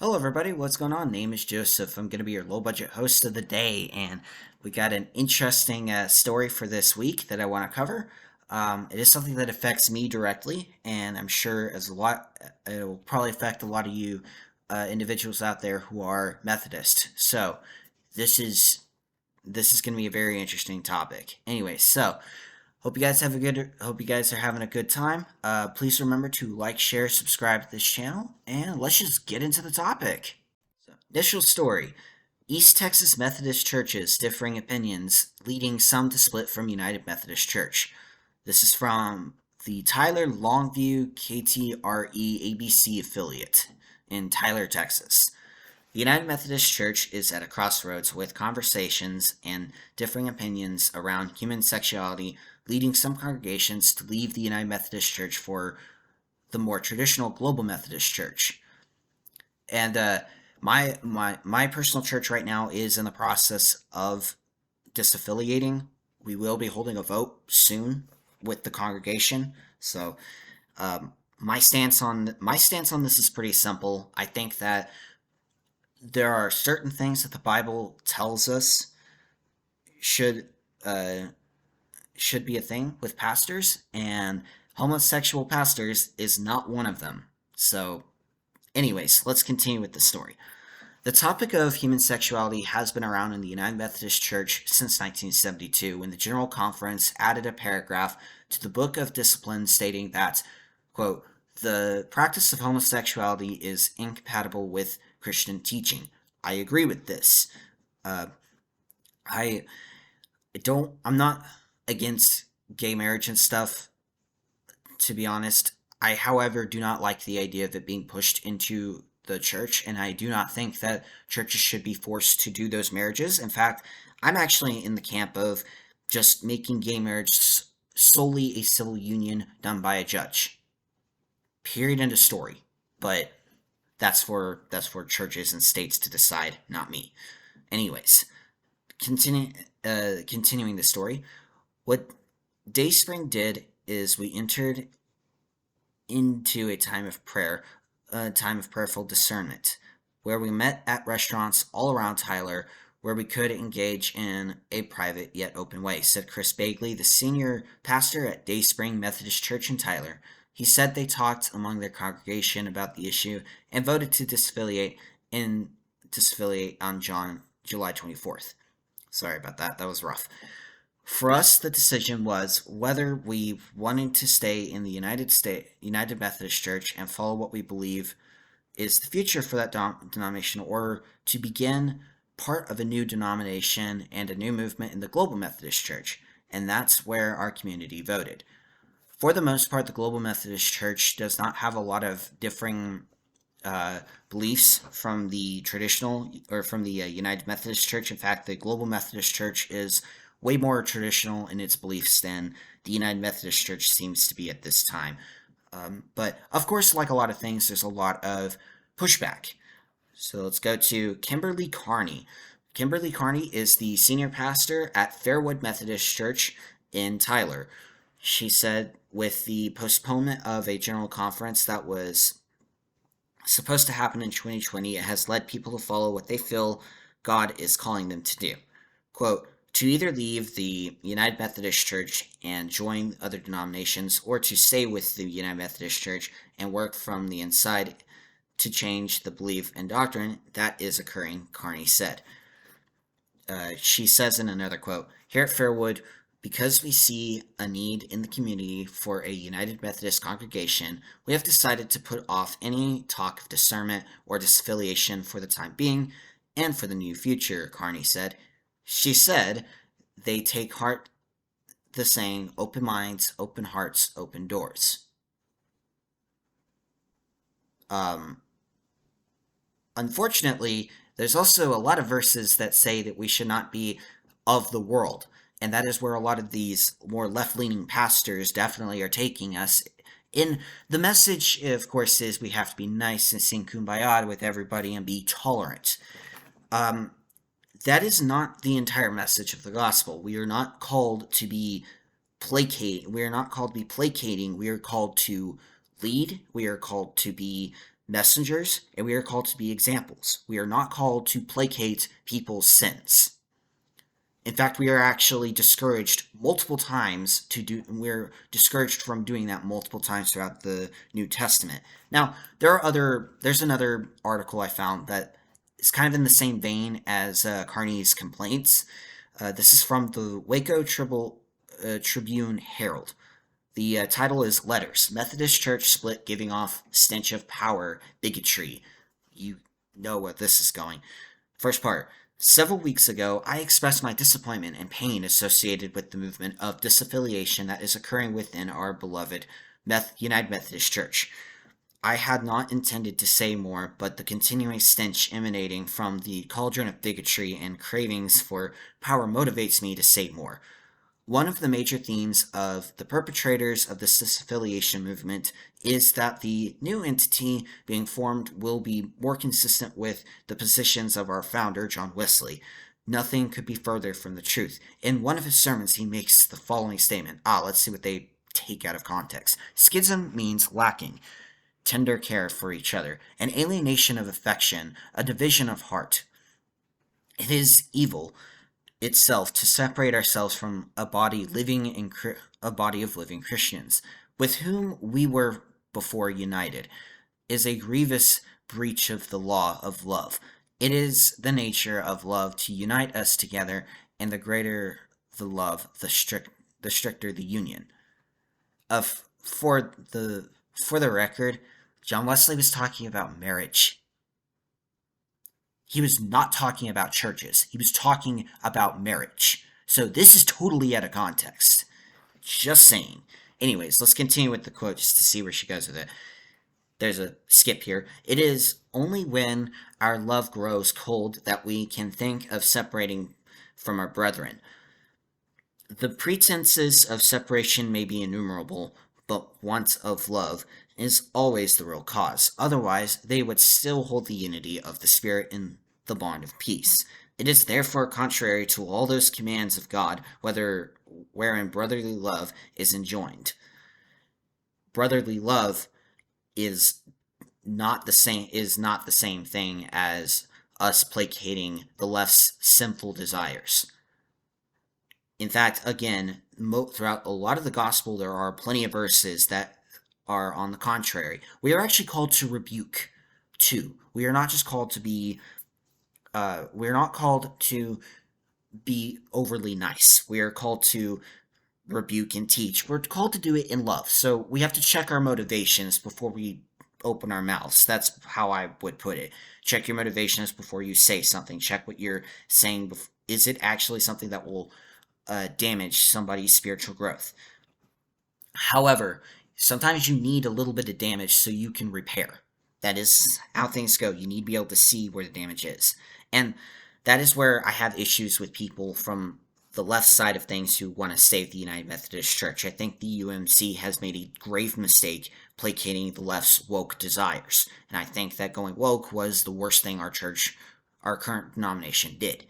Hello, everybody. What's going on? Name is Joseph. I'm going to be your low budget host of the day, and we got an interesting story for this week that I want to cover. It is something that affects me directly, and I'm sure as a lot, it will probably affect a lot of you individuals out there who are Methodist. So this is this is going to be a very interesting topic. Anyway, so hope you guys are having a good time. Please remember to like, share, subscribe to this channel, and let's just get into the topic. So, initial story: East Texas Methodist churches differing opinions, leading some to split from United Methodist Church. This is from the Tyler Longview KTRE ABC affiliate in Tyler, Texas. The United Methodist Church is at a crossroads with conversations and differing opinions around human sexuality, leading some congregations to leave the United Methodist Church for the more traditional Global Methodist Church. And my personal church right now is in the process of disaffiliating. We will be holding a vote soon with the congregation. So my stance on this is pretty simple. I think that there are certain things that the Bible tells us should be a thing with pastors, and homosexual pastors is not one of them. So, anyways, let's continue with the story. The topic of human sexuality has been around in the United Methodist Church since 1972, when the General Conference added a paragraph to the Book of Discipline stating that, quote, the practice of homosexuality is incompatible with Christian teaching. I agree with this. I'm not against gay marriage and stuff, to be honest. I, however, do not like the idea of it being pushed into the church, and I do not think that churches should be forced to do those marriages. In fact, I'm actually in the camp of just making gay marriage solely a civil union done by a judge. Period, end of story. But that's for churches and states to decide, not me. Anyways, continuing the story, what Dayspring did is we entered into a time of prayer, a time of prayerful discernment, where we met at restaurants all around Tyler, where we could engage in a private yet open way, said Chris Bagley, the senior pastor at Dayspring Methodist Church in Tyler. He said they talked among their congregation about the issue and voted to disaffiliate on July 24th. Sorry about that. That was rough. For us, the decision was whether we wanted to stay in the United Methodist Church and follow what we believe is the future for that denomination, or to begin part of a new denomination and a new movement in the Global Methodist Church. And that's where our community voted. For the most part, the Global Methodist Church does not have a lot of differing beliefs from the traditional or from the United Methodist Church. In fact, the Global Methodist Church is way more traditional in its beliefs than the United Methodist Church seems to be at this time. But of course, like a lot of things, there's a lot of pushback. So let's go to Kimberly Carney. Kimberly Carney is the senior pastor at Fairwood Methodist Church in Tyler. She said, with the postponement of a general conference that was supposed to happen in 2020, it has led people to follow what they feel God is calling them to do. Quote, to either leave the United Methodist Church and join other denominations, or to stay with the United Methodist Church and work from the inside to change the belief and doctrine that is occurring, Carney said. She says in another quote, here at Fairwood, because we see a need in the community for a United Methodist congregation, we have decided to put off any talk of discernment or disaffiliation for the time being and for the new future, Carney said. She said, they take heart the saying, open minds, open hearts, open doors. Unfortunately, there's also a lot of verses that say that we should not be of the world. And that is where a lot of these more left-leaning pastors definitely are taking us. In the message, of course, is we have to be nice and sing Kumbaya with everybody and be tolerant. That is not the entire message of the gospel. We are not called to be placating. We are not called to be placating. We are called to lead. We are called to be messengers, and we are called to be examples. We are not called to placate people's sins. In fact, we are actually discouraged multiple times we're discouraged from doing that multiple times throughout the New Testament. Now, there's another article I found that is kind of in the same vein as Carney's complaints. This is from the Waco Tribune Herald. The title is Letters. Methodist Church Split Giving Off Stench of Power Bigotry. You know where this is going. First part. Several weeks ago, I expressed my disappointment and pain associated with the movement of disaffiliation that is occurring within our beloved United Methodist Church. I had not intended to say more, but the continuing stench emanating from the cauldron of bigotry and cravings for power motivates me to say more. One of the major themes of the perpetrators of this disaffiliation movement is that the new entity being formed will be more consistent with the positions of our founder, John Wesley. Nothing could be further from the truth. In one of his sermons, he makes the following statement. Let's see what they take out of context. Schism means lacking tender care for each other, an alienation of affection, a division of heart. It is evil itself to separate ourselves from a body of living Christians, with whom we were before united, is a grievous breach of the law of love. It is the nature of love to unite us together, and the greater the love, the stricter the union. For the record, John Wesley was talking about marriage. He was not talking about churches. He was talking about marriage. So this is totally out of context. Just saying. Anyways, let's continue with the quote just to see where she goes with it. There's a skip here. It is only when our love grows cold that we can think of separating from our brethren. The pretenses of separation may be innumerable, but want of love is always the real cause. Otherwise, they would still hold the unity of the Spirit in the bond of peace. It is therefore contrary to all those commands of God, wherein brotherly love is enjoined. Brotherly love is not the same thing as us placating the left's sinful desires. In fact, again, throughout a lot of the gospel, there are plenty of verses that are on the contrary. We are actually called to rebuke, too. We are not just called to be, we're not called to be overly nice. We are called to rebuke and teach. We're called to do it in love. So we have to check our motivations before we open our mouths. That's how I would put it. Check your motivations before you say something. Check what you're saying. Is it actually something that will damage somebody's spiritual growth? However, sometimes you need a little bit of damage so you can repair. That is how things go. You need to be able to see where the damage is. And that is where I have issues with people from the left side of things who want to save the United Methodist Church. I think the UMC has made a grave mistake placating the left's woke desires. And I think that going woke was the worst thing our current denomination did.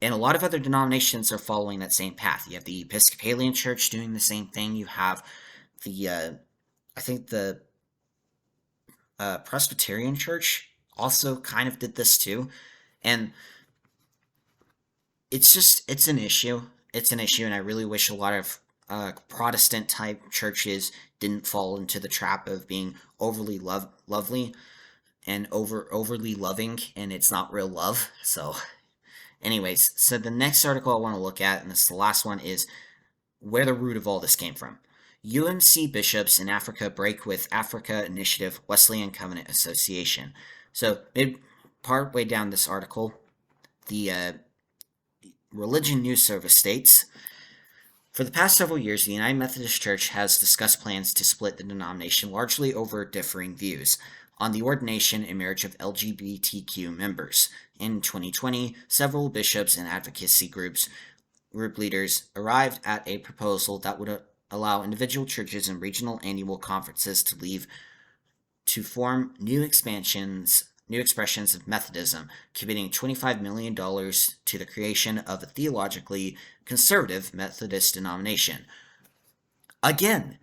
And a lot of other denominations are following that same path. You have the Episcopalian Church doing the same thing. You have the Presbyterian Church also kind of did this too. And it's an issue. It's an issue, and I really wish a lot of Protestant-type churches didn't fall into the trap of being overly lovely and overly loving, and it's not real love. So anyways, so the next article I want to look at, and this is the last one, is where the root of all this came from. UMC bishops in Africa break with Africa Initiative Wesleyan Covenant Association. So, part way down this article, the Religion News Service states, for the past several years, the United Methodist Church has discussed plans to split the denomination largely over differing views on the ordination and marriage of LGBTQ members. In 2020, several bishops and advocacy group leaders arrived at a proposal that would allow individual churches and regional annual conferences to form new expressions of Methodism, committing $25 million to the creation of a theologically conservative Methodist denomination. Again,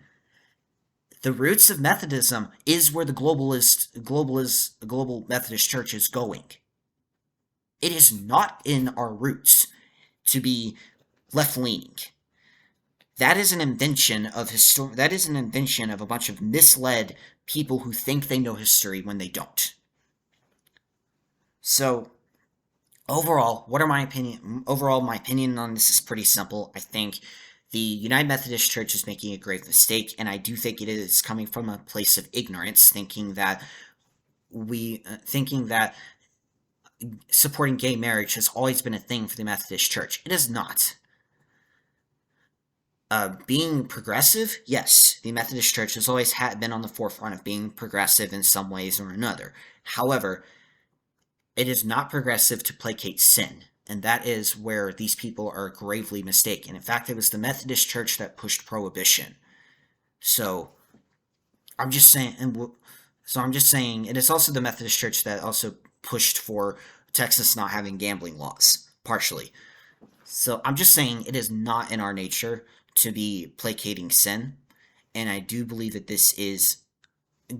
The roots of Methodism is where the global Methodist Church is going. It is not in our roots to be left leaning. That is an invention of that is an invention of a bunch of misled people who think they know history when they don't. So overall, my opinion on this is pretty simple. I think the United Methodist Church is making a grave mistake, and I do think it is coming from a place of ignorance, thinking that supporting gay marriage has always been a thing for the Methodist Church. It is not. Being progressive, yes, the Methodist Church has always been on the forefront of being progressive in some ways or another. However, it is not progressive to placate sin, and that is where these people are gravely mistaken. In fact, it was the Methodist Church that pushed prohibition. So I'm just saying, it is also the Methodist Church that also pushed for Texas not having gambling laws, partially. So I'm just saying it is not in our nature to be placating sin, and I do believe that this is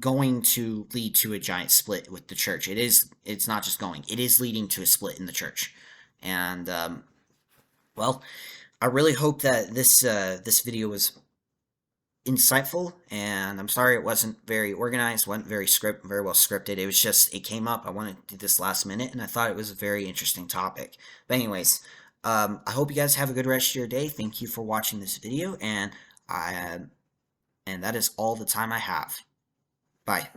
going to lead to a giant split with the church. It's not just going, it is leading to a split in the church. And well, I really hope that this video was insightful, and I'm sorry it wasn't very organized, wasn't very well scripted. It was just, it came up, I wanted to do this last minute, and I thought it was a very interesting topic. But anyways, I hope you guys have a good rest of your day. Thank you for watching this video, and that is all the time I have. Bye.